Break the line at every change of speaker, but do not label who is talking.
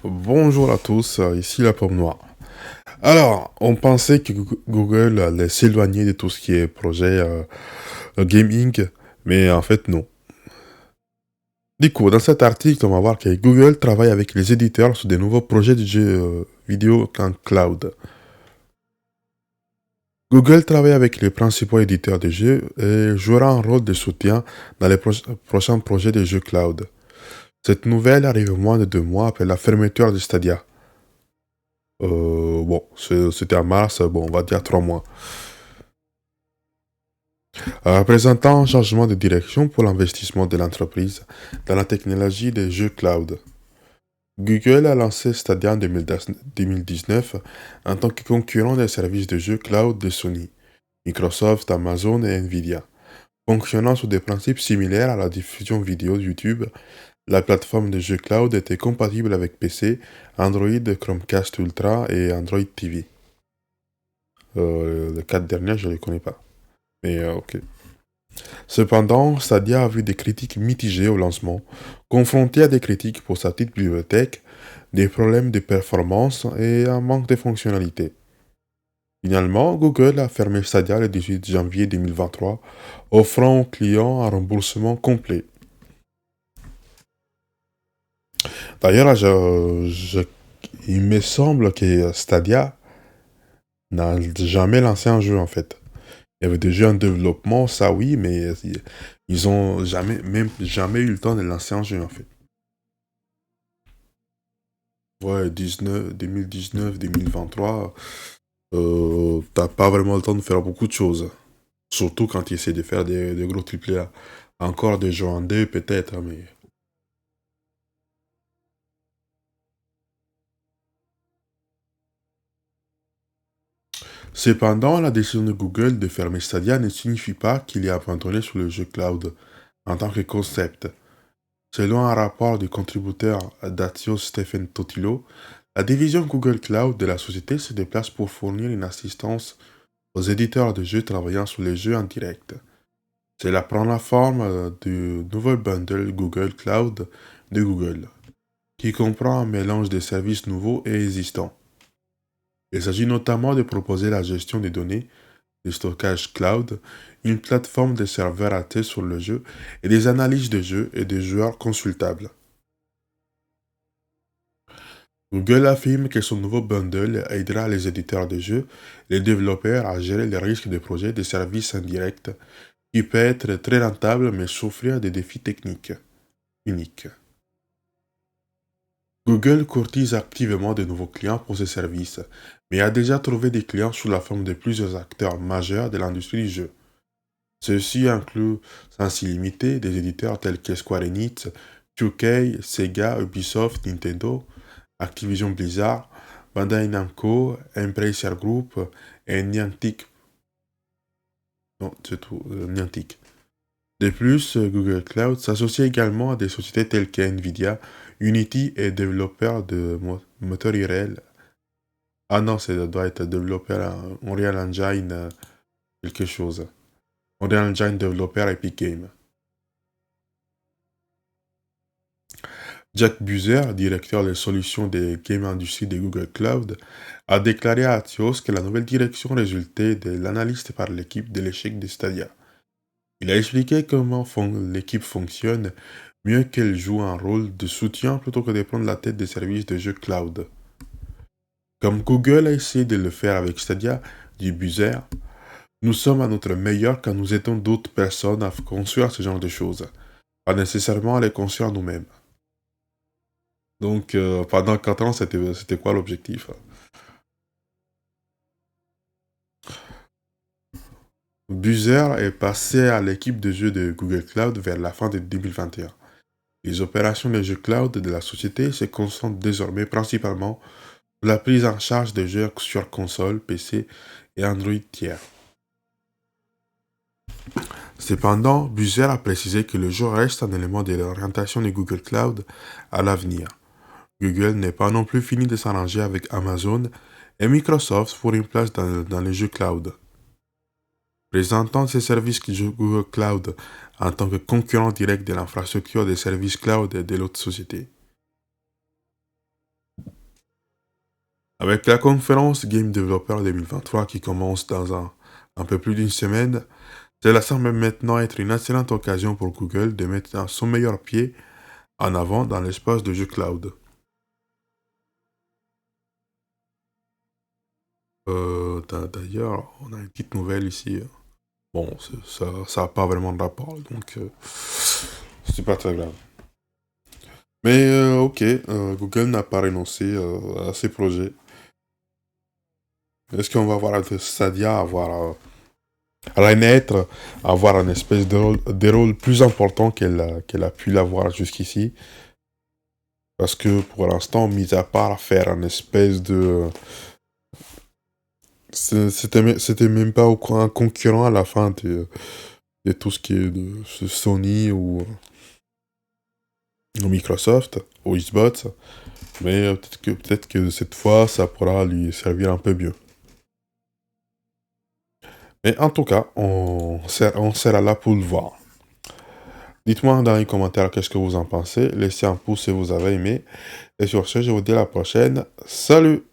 Bonjour à tous, ici la pomme noire. Alors, on pensait que Google allait s'éloigner de tout ce qui est projet gaming, mais en fait non. Du coup, dans cet article, on va voir que Google travaille avec les éditeurs sur des nouveaux projets de jeux vidéo en cloud. Google travaille avec les principaux éditeurs de jeux et jouera un rôle de soutien dans les prochains projets de jeux cloud. Cette nouvelle arrive moins de 2 mois après la fermeture de Stadia. Bon, c'était en mars, bon, on va dire 3 mois. Présentant un changement de direction pour l'investissement de l'entreprise dans la technologie des jeux cloud. Google a lancé Stadia en 2019 en tant que concurrent des services de jeux cloud de Sony, Microsoft, Amazon et Nvidia. Fonctionnant sous des principes similaires à la diffusion vidéo de YouTube, la plateforme de jeux cloud était compatible avec PC, Android, Chromecast Ultra et Android TV. Les 4 derniers, je ne les connais pas. Mais ok. Cependant, Stadia a vu des critiques mitigées au lancement, confronté à des critiques pour sa petite bibliothèque, des problèmes de performance et un manque de fonctionnalités. Finalement, Google a fermé Stadia le 18 janvier 2023, offrant aux clients un remboursement complet. D'ailleurs, il me semble que Stadia n'a jamais lancé un jeu en fait. Il y avait des jeux en développement, ça oui, mais ils ont jamais eu le temps de lancer un jeu en fait. Ouais, 2019, 2023, t'as pas vraiment le temps de faire beaucoup de choses. Surtout quand tu essaies de faire des gros triplés A. Encore des jeux en deux peut-être, hein, mais... Cependant, la décision de Google de fermer Stadia ne signifie pas qu'il est abandonné sur le jeu cloud en tant que concept. Selon un rapport du contributeur Dacio Stephen Totilo, la division Google Cloud de la société se déplace pour fournir une assistance aux éditeurs de jeux travaillant sur les jeux en direct. Cela prend la forme du nouveau bundle Google Cloud de Google, qui comprend un mélange de services nouveaux et existants. Il s'agit notamment de proposer la gestion des données, du stockage cloud, une plateforme de serveurs à test sur le jeu et des analyses de jeux et de joueurs consultables. Google affirme que son nouveau bundle aidera les éditeurs de jeux et les développeurs à gérer les risques de projets de services indirects qui peut être très rentable mais souffrir des défis techniques uniques. Google courtise activement de nouveaux clients pour ses services, mais a déjà trouvé des clients sous la forme de plusieurs acteurs majeurs de l'industrie du jeu. Ceux-ci incluent sans limiter des éditeurs tels que Square Enix, 2K, Sega, Ubisoft, Nintendo, Activision Blizzard, Bandai Namco, Embracer Group et Niantic. Non, c'est tout, Niantic. De plus, Google Cloud s'associe également à des sociétés telles que Nvidia, Unity et développeurs de moteurs IRL. Ah non, ça doit être développeur Unreal Engine quelque chose. Unreal Engine développeur Epic Games. Jack Buzer, directeur des solutions des game industry de Google Cloud, a déclaré à Axios que la nouvelle direction résultait de l'analyse par l'équipe de l'échec de Stadia. Il a expliqué comment l'équipe fonctionne, mieux qu'elle joue un rôle de soutien plutôt que de prendre la tête des services de jeux cloud. Comme Google a essayé de le faire avec Stadia, dit Buzer, nous sommes à notre meilleur quand nous aidons d'autres personnes à construire ce genre de choses, pas nécessairement à les construire nous-mêmes. Donc, pendant 4 ans, c'était quoi l'objectif? Buzer est passé à l'équipe de jeux de Google Cloud vers la fin de 2021. Les opérations de jeux cloud de la société se concentrent désormais principalement sur la prise en charge des jeux sur console, PC et Android tiers. Cependant, Buzer a précisé que le jeu reste un élément de l'orientation de Google Cloud à l'avenir. Google n'est pas non plus fini de s'arranger avec Amazon et Microsoft pour une place dans les jeux cloud. Présentant ses services Google Cloud en tant que concurrent direct de l'infrastructure des services cloud de l'autre société. Avec la conférence Game Developer 2023 qui commence dans un peu plus d'une semaine, cela semble maintenant être une excellente occasion pour Google de mettre son meilleur pied en avant dans l'espace de jeu cloud. D'ailleurs, on a une petite nouvelle ici. Bon, ça n'a pas vraiment de rapport, donc c'est pas très grave. Mais ok, Google n'a pas renoncé à ses projets. Est-ce qu'on va voir Stadia renaître, avoir un espèce de rôle plus important qu'elle a pu l'avoir jusqu'ici? Parce que pour l'instant, mis à part faire un espèce de... C'était même pas un concurrent à la fin de tout ce qui est de Sony ou Microsoft, ou Xbox. Mais peut-être que cette fois, ça pourra lui servir un peu mieux. Mais en tout cas, on sera là pour le voir. Dites-moi dans les commentaires qu'est-ce que vous en pensez. Laissez un pouce si vous avez aimé. Et sur ce, je vous dis à la prochaine. Salut!